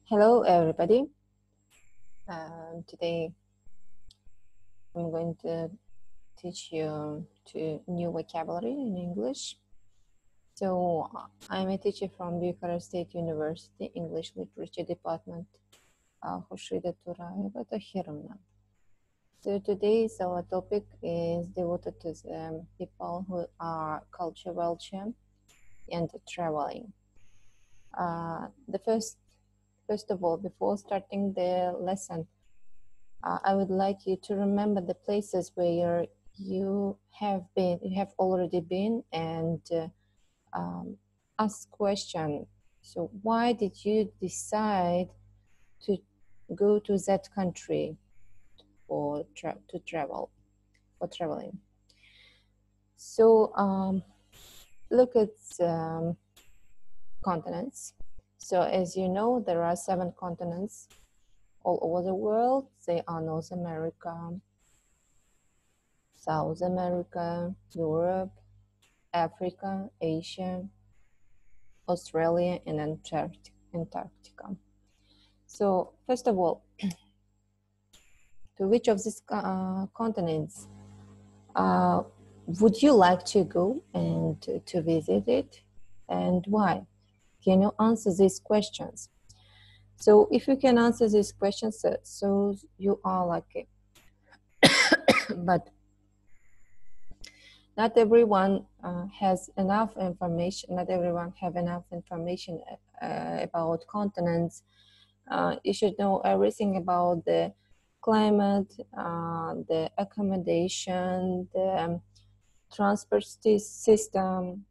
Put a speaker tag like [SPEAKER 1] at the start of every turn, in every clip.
[SPEAKER 1] Hello, everybody. Today I'm going to teach you new vocabulary in English. So I'm a teacher from Bukhara State University, English Literature Department. So today's our topic is devoted to the people who are culture vulture and traveling. First of all, before starting the lesson, I would like you to remember the places where you have already been, and ask question. So why did you decide to go to that country for traveling? So look at continents. So as you know, there are 7 continents all over the world. They are North America, South America, Europe, Africa, Asia, Australia, and Antarctica. So first of all, to which of these continents would you like to go and to visit it, and why? Can you answer these questions? So if you can answer these questions, so you are lucky. But not everyone has enough information. Not everyone have enough information about continents. You should know everything about the climate, the accommodation, the transport system.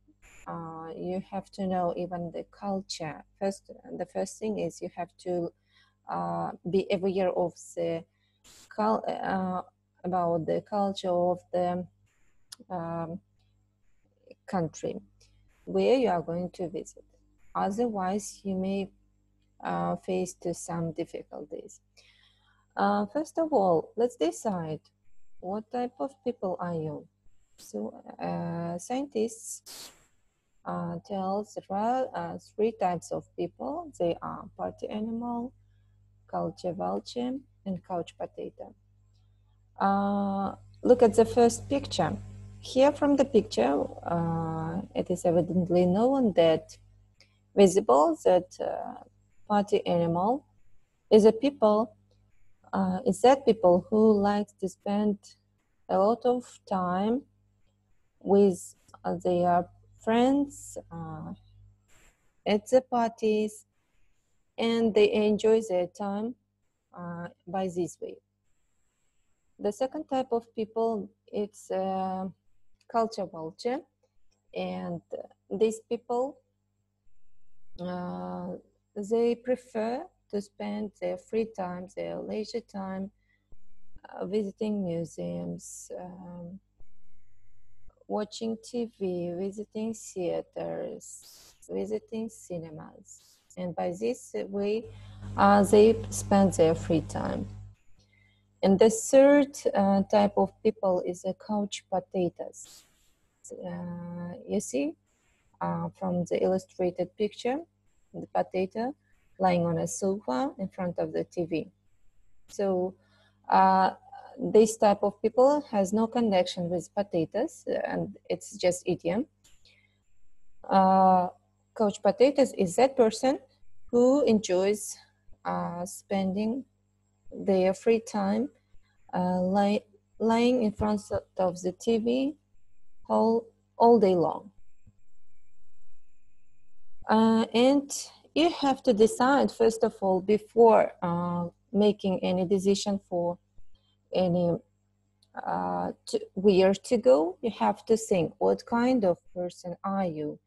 [SPEAKER 1] You have to know even the culture. The first thing is you have to be aware of the about the culture of the country where you are going to visit. Otherwise, you may face some difficulties. First of all, let's decide what type of people are you. So scientists tell there are 3 types of people. They are party animal, culture vulture, and couch potato. Look at the first picture. Here from the picture, it is evidently known that visible that party animal is that people who like to spend a lot of time with their friends at the parties, and they enjoy their time by this way. The second type of people, it's culture vulture, and these people they prefer to spend their free time, their leisure time, visiting museums, watching TV, visiting theaters, visiting cinemas, and by this way they spend their free time. And the third type of people is the couch potatoes. You see from the illustrated picture, the potato lying on a sofa in front of the TV. So this type of people has no connection with potatoes, and it's just idiom. Couch potatoes is that person who enjoys spending their free time lying in front of the TV all day long. And you have to decide, first of all, before making any decision for any where to go, you have to think, what kind of person are you?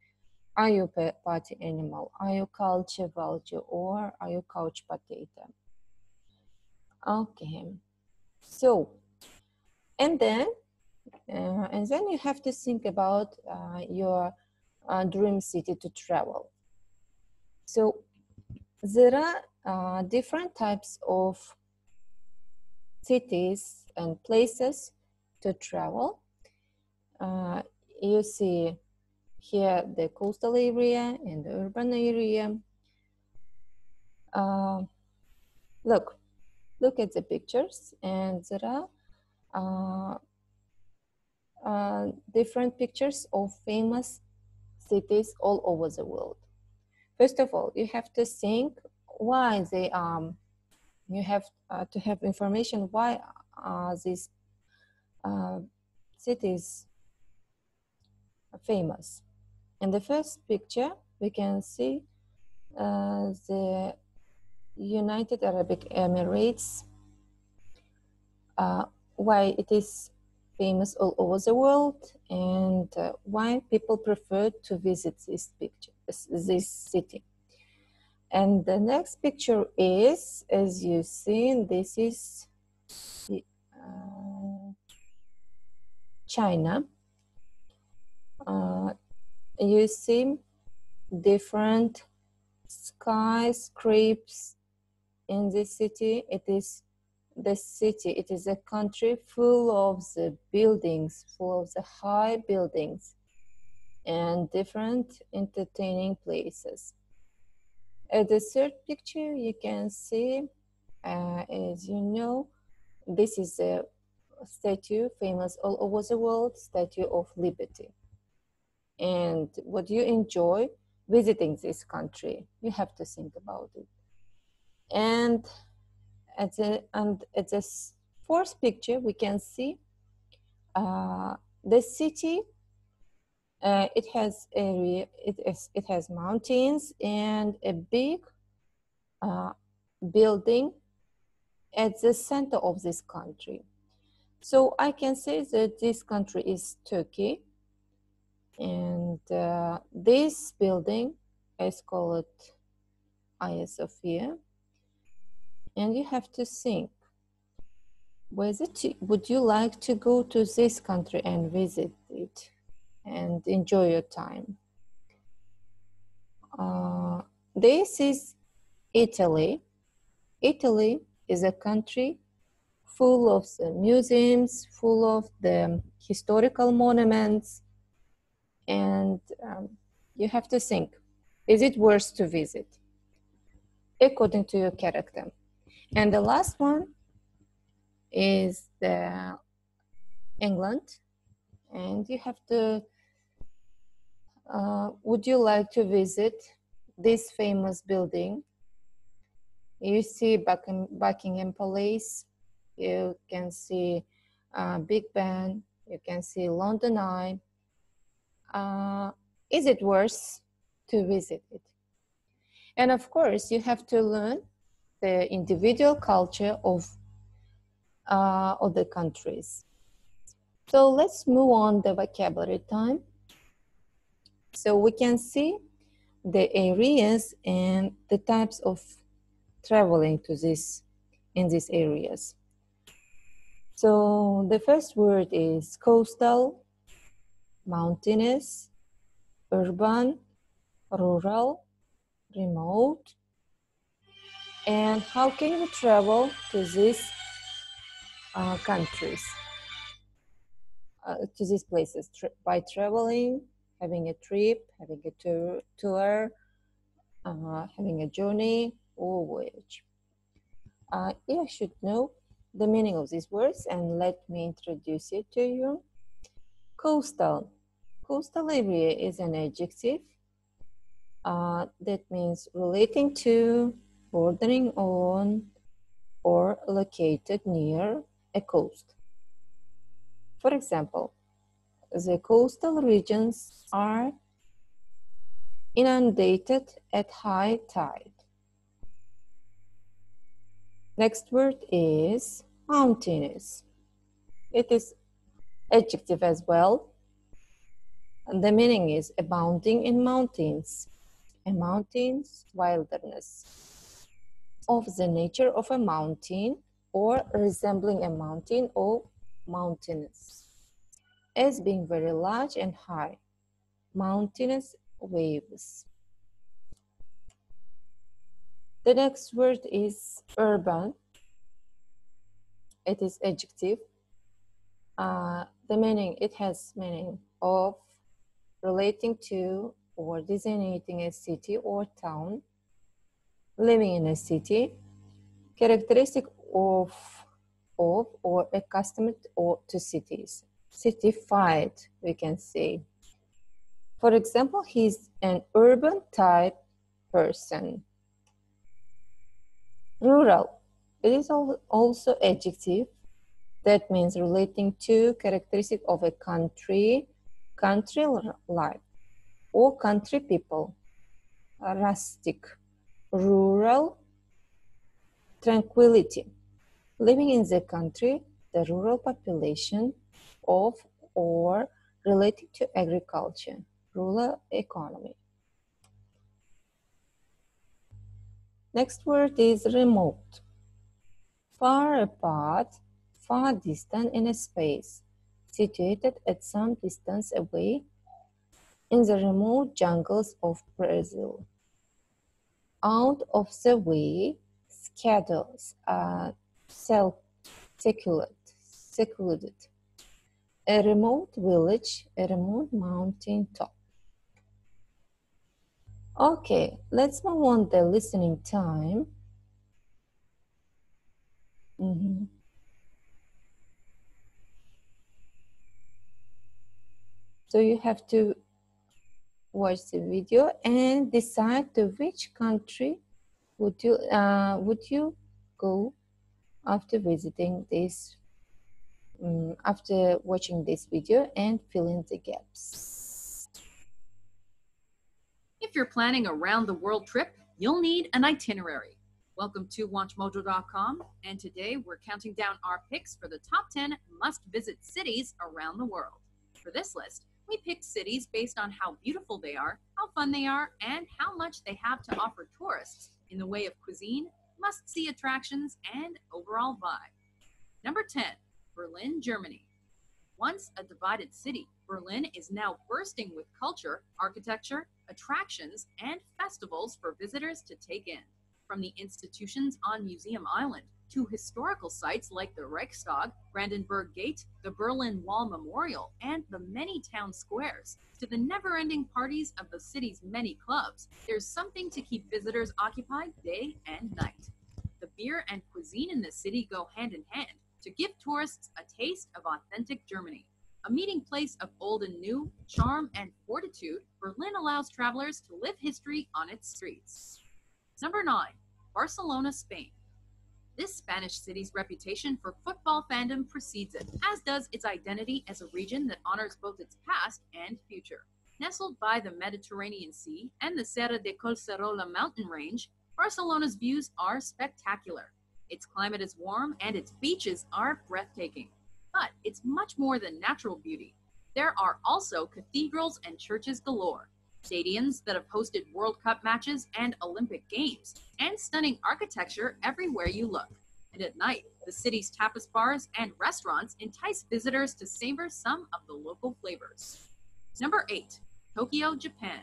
[SPEAKER 1] Are you a party animal? Are you culture vulture, or are you couch potato? Okay, so and then you have to think about your dream city to travel. So there are different types of cities and places to travel. You see here the coastal area and the urban area. Look at the pictures, and there are different pictures of famous cities all over the world. First of all, you have to think why they you have to have information why these cities are famous. In the first picture, we can see the United Arab Emirates, why it is famous all over the world, and why people prefer to visit this city. And the next picture is, as you've seen, this is China. You see different skyscrapers in this city. It is a country full of the buildings, full of the high buildings and different entertaining places. At the third picture, you can see, as you know, this is a statue famous all over the world, Statue of Liberty. And what you enjoy visiting this country, you have to think about it. And at the fourth picture, we can see the city. It has mountains and a big building at the center of this country. So I can say that this country is Turkey, and this building is called Hagia Sophia. And you have to think, would you like to go to this country and visit it and enjoy your time? This is Italy. Italy is a country full of the museums, full of the historical monuments, and you have to think, is it worth to visit according to your character? And the last one is England, and you have to, would you like to visit this famous building? You see Buckingham Palace, you can see Big Ben, you can see London Eye. Is it worth to visit it? And of course, you have to learn the individual culture of the countries. So let's move on the vocabulary time. So we can see the areas and the types of traveling to in these areas. So the first word is coastal, mountainous, urban, rural, remote. And how can you travel to these countries, to these places? By traveling, having a trip, having a tour, having a journey or voyage. You should know the meaning of these words, and let me introduce it to you. Coastal. Coastal area is an adjective that means relating to, bordering on, or located near a coast. For example, the coastal regions are inundated at high tide. Next word is mountainous. It is adjective as well. And the meaning is abounding in mountains. A mountain's wilderness. Of the nature of a mountain or resembling a mountain or mountainous. As being very large and high. Mountainous waves. The next word is urban. It is adjective. It has meaning of relating to or designating a city or town. living in a city, characteristic of or accustomed to cities. Cityfied, we can say. For example, he's an urban type person. Rural, it is also adjective that means relating to characteristic of a country life, or country people. Rustic, rural, tranquility. Living in the country, the rural population of or related to agriculture, rural economy. Next word is remote. Far apart, far distant in a space, situated at some distance away in the remote jungles of Brazil. Out of the way, schedules are secluded. A remote village, a remote mountain top. Okay, let's move on the listening time. So you have to watch the video and decide to which country would you go after visiting this, after watching this video and fill in the gaps.
[SPEAKER 2] If you're planning a round-the-world trip, you'll need an itinerary. Welcome to WatchMojo.com, and today we're counting down our picks for the top 10 must-visit cities around the world. For this list, we picked cities based on how beautiful they are, how fun they are, and how much they have to offer tourists in the way of cuisine, must-see attractions, and overall vibe. Number 10, Berlin, Germany. Once a divided city, Berlin is now bursting with culture, architecture, attractions, and festivals for visitors to take in. From the institutions on Museum Island to historical sites like the Reichstag, Brandenburg Gate, the Berlin Wall Memorial, and the many town squares, to the never-ending parties of the city's many clubs, there's something to keep visitors occupied day and night. The beer and cuisine in this city go hand in hand to give tourists a taste of authentic Germany. A meeting place of old and new, charm and fortitude, Berlin allows travelers to live history on its streets. Number 9, Barcelona, Spain. This Spanish city's reputation for football fandom precedes it, as does its identity as a region that honors both its past and future. Nestled by the Mediterranean Sea and the Serra de Collserola mountain range, Barcelona's views are spectacular. Its climate is warm and its beaches are breathtaking. But it's much more than natural beauty. There are also cathedrals and churches galore, stadiums that have hosted World Cup matches and Olympic Games, and stunning architecture everywhere you look. And at night, the city's tapas bars and restaurants entice visitors to savor some of the local flavors. Number 8, Tokyo, Japan.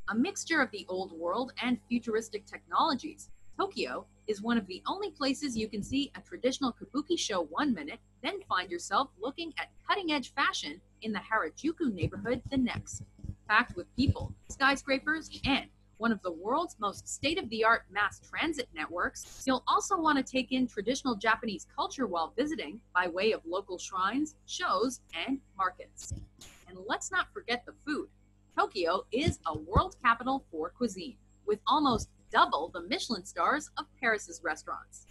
[SPEAKER 2] A mixture of the old world and futuristic technologies, Tokyo is one of the only places you can see a traditional kabuki show 1 minute, then find yourself looking at cutting-edge fashion in the Harajuku neighborhood the next. Packed with people, skyscrapers, and one of the world's most state-of-the-art mass transit networks, you'll also want to take in traditional Japanese culture while visiting by way of local shrines, shows, and markets. And let's not forget the food. Tokyo is a world capital for cuisine, with almost double the Michelin stars of Paris's restaurants.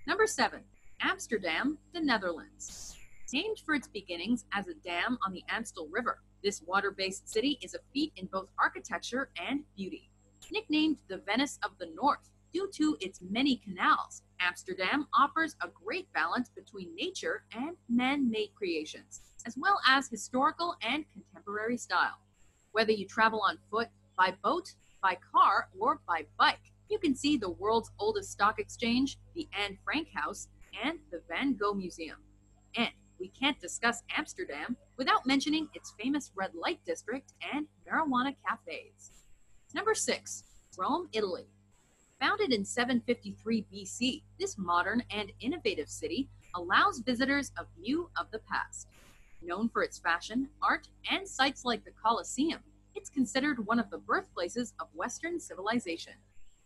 [SPEAKER 2] Number 7, Amsterdam, the Netherlands. Named for its beginnings as a dam on the Amstel River, this water-based city is a feat in both architecture and beauty. Nicknamed the Venice of the North due to its many canals, Amsterdam offers a great balance between nature and man-made creations, as well as historical and contemporary style. Whether you travel on foot, by boat, by car, or by bike, you can see the world's oldest stock exchange, the Anne Frank House, and the Van Gogh Museum. And we can't discuss Amsterdam without mentioning its famous red light district and marijuana cafes. Number 6, Rome, Italy. Founded in 753 BC, this modern and innovative city allows visitors a view of the past. Known for its fashion, art, and sites like the Colosseum, it's considered one of the birthplaces of Western civilization.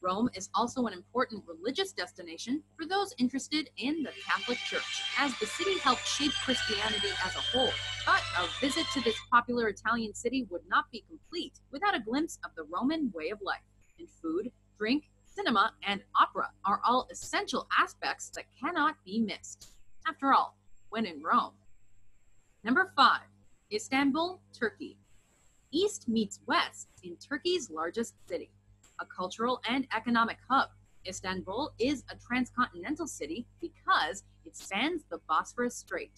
[SPEAKER 2] Rome is also an important religious destination for those interested in the Catholic Church, as the city helped shape Christianity as a whole. But a visit to this popular Italian city would not be complete without a glimpse of the Roman way of life. And food, drink, cinema, and opera are all essential aspects that cannot be missed. After all, when in Rome. Number 5, Istanbul, Turkey. East meets west in Turkey's largest city. A cultural and economic hub, Istanbul is a transcontinental city because it spans the Bosphorus Strait.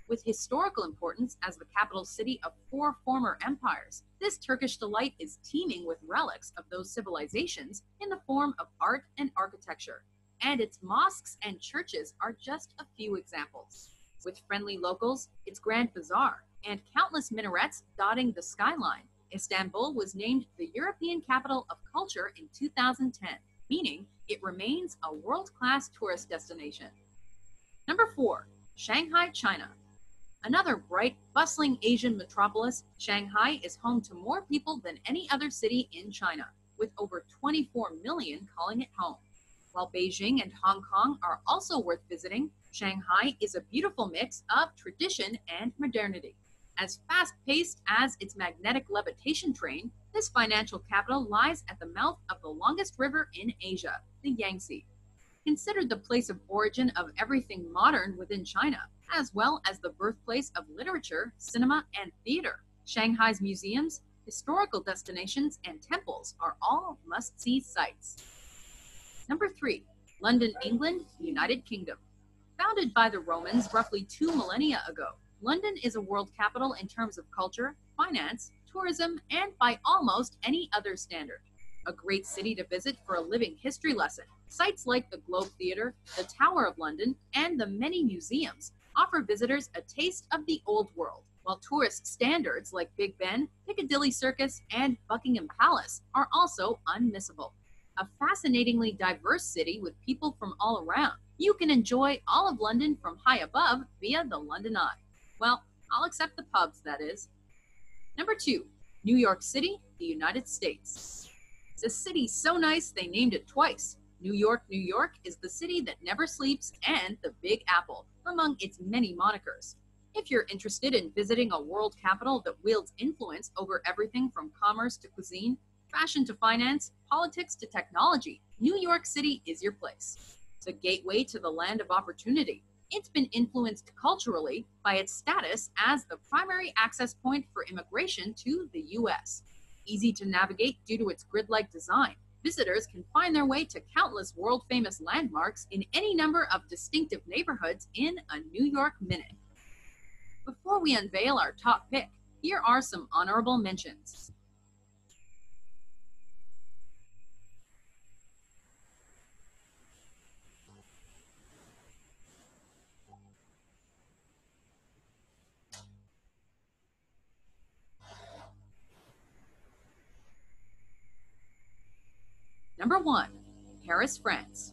[SPEAKER 2] With historical importance as the capital city of 4 former empires, this Turkish delight is teeming with relics of those civilizations in the form of art and architecture, and its mosques and churches are just a few examples. With friendly locals, its grand bazaar, and countless minarets dotting the skyline, Istanbul was named the European Capital of Culture in 2010, meaning it remains a world-class tourist destination. Number 4, Shanghai, China. Another bright, bustling Asian metropolis, Shanghai is home to more people than any other city in China, with over 24 million calling it home. While Beijing and Hong Kong are also worth visiting, Shanghai is a beautiful mix of tradition and modernity. As fast-paced as its magnetic levitation train, this financial capital lies at the mouth of the longest river in Asia, the Yangtze. Considered the place of origin of everything modern within China, as well as the birthplace of literature, cinema, and theater, Shanghai's museums, historical destinations, and temples are all must-see sites. Number 3, London, England, United Kingdom. Founded by the Romans roughly 2 millennia ago, London is a world capital in terms of culture, finance, tourism, and by almost any other standard. A great city to visit for a living history lesson. Sites like the Globe Theatre, the Tower of London, and the many museums offer visitors a taste of the old world, while tourist standards like Big Ben, Piccadilly Circus, and Buckingham Palace are also unmissable. A fascinatingly diverse city with people from all around. You can enjoy all of London from high above via the London Eye. Well, I'll accept the pubs, that is. Number 2, New York City, the United States. It's a city so nice they named it twice. New York, New York is the city that never sleeps and the Big Apple, among its many monikers. If you're interested in visiting a world capital that wields influence over everything from commerce to cuisine, fashion to finance, politics to technology, New York City is your place. It's a gateway to the land of opportunity. It's been influenced culturally by its status as the primary access point for immigration to the U.S. Easy to navigate due to its grid-like design, visitors can find their way to countless world-famous landmarks in any number of distinctive neighborhoods in a New York minute. Before we unveil our top pick, here are some honorable mentions. Number 1, Paris, France.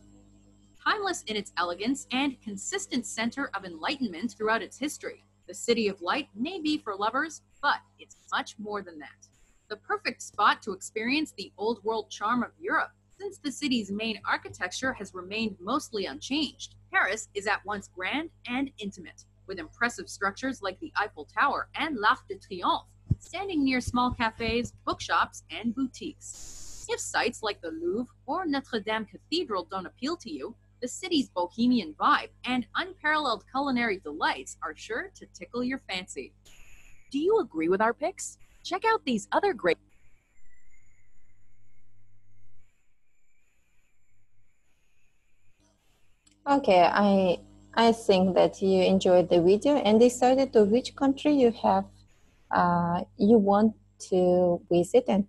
[SPEAKER 2] Timeless in its elegance and consistent center of enlightenment throughout its history, the City of Light may be for lovers, but it's much more than that. The perfect spot to experience the old world charm of Europe, since the city's main architecture has remained mostly unchanged. Paris is at once grand and intimate, with impressive structures like the Eiffel Tower and l'Arc de Triomphe, standing near small cafes, bookshops, and boutiques. If sites like the Louvre or Notre Dame Cathedral don't appeal to you, the city's bohemian vibe and unparalleled culinary delights are sure to tickle your fancy. Do you agree with our picks? Check out these other great...
[SPEAKER 1] Okay, I think that you enjoyed the video and decided to which country you have you want to visit and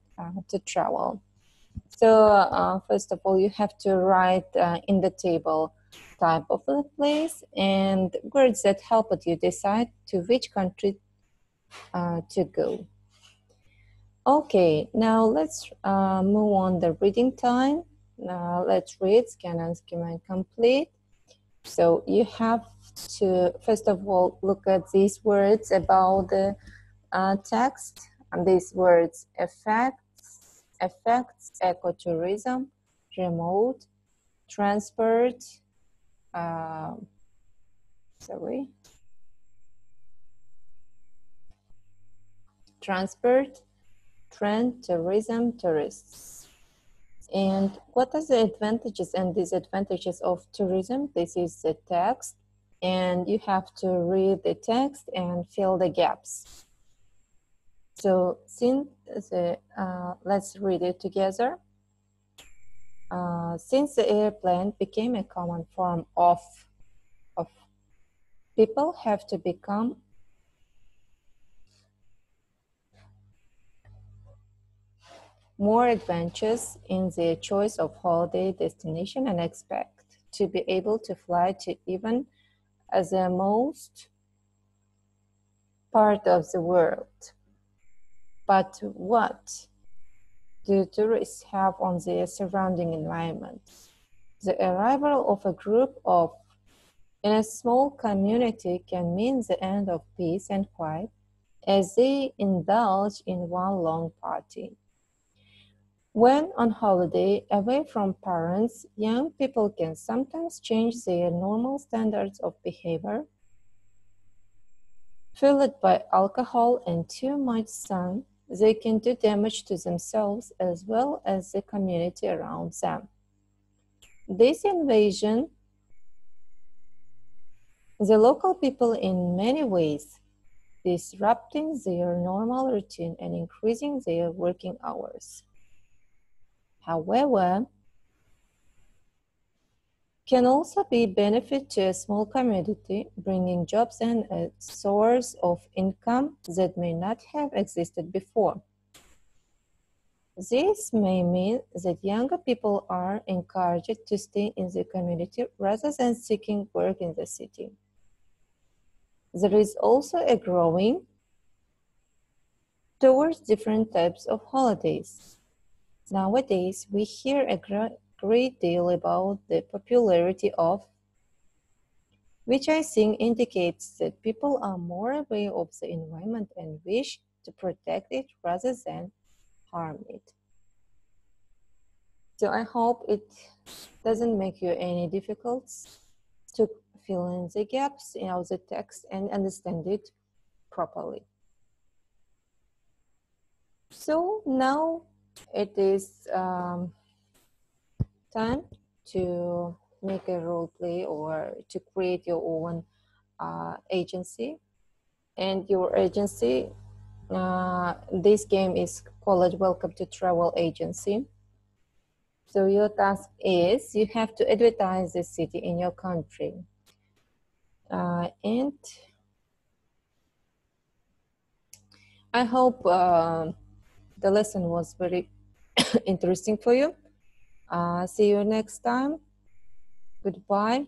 [SPEAKER 1] to travel. So first of all, you have to write in the table type of the place and words that help you decide to which country to go. Okay, now let's move on the reading time. Now let's read, scan and skim and complete. So you have to, first of all, look at these words about the text, and these words: effects, ecotourism, remote, transport, transport, trend, tourism, tourists. And what are the advantages and disadvantages of tourism? This is the text, and you have to read the text and fill the gaps. So since let's read it together. Since the airplane became a common form of people have to become more adventurous in their choice of holiday destination and expect to be able to fly to even the most part of the world. But what do tourists have on their surrounding environment? The arrival of a group in a small community can mean the end of peace and quiet as they indulge in one long party. When on holiday, away from parents, young people can sometimes change their normal standards of behavior. Fueled by alcohol and too much sun, they can do damage to themselves as well as the community around them. This invasion, the local people in many ways, disrupting their normal routine and increasing their working hours. However, can also be benefit to a small community, bringing jobs and a source of income that may not have existed before. This may mean that younger people are encouraged to stay in the community rather than seeking work in the city. There is also a growing towards different types of holidays. Nowadays, we hear a great deal about the popularity of, which I think indicates that people are more aware of the environment and wish to protect it rather than harm it. So I hope it doesn't make you any difficulties to fill in the gaps in the text and understand it properly. So now it is time to make a role play or to create your own agency. And your agency, this game is called Welcome to Travel Agency. So your task is you have to advertise the city in your country. And I hope the lesson was very interesting for you. See you next time. Goodbye.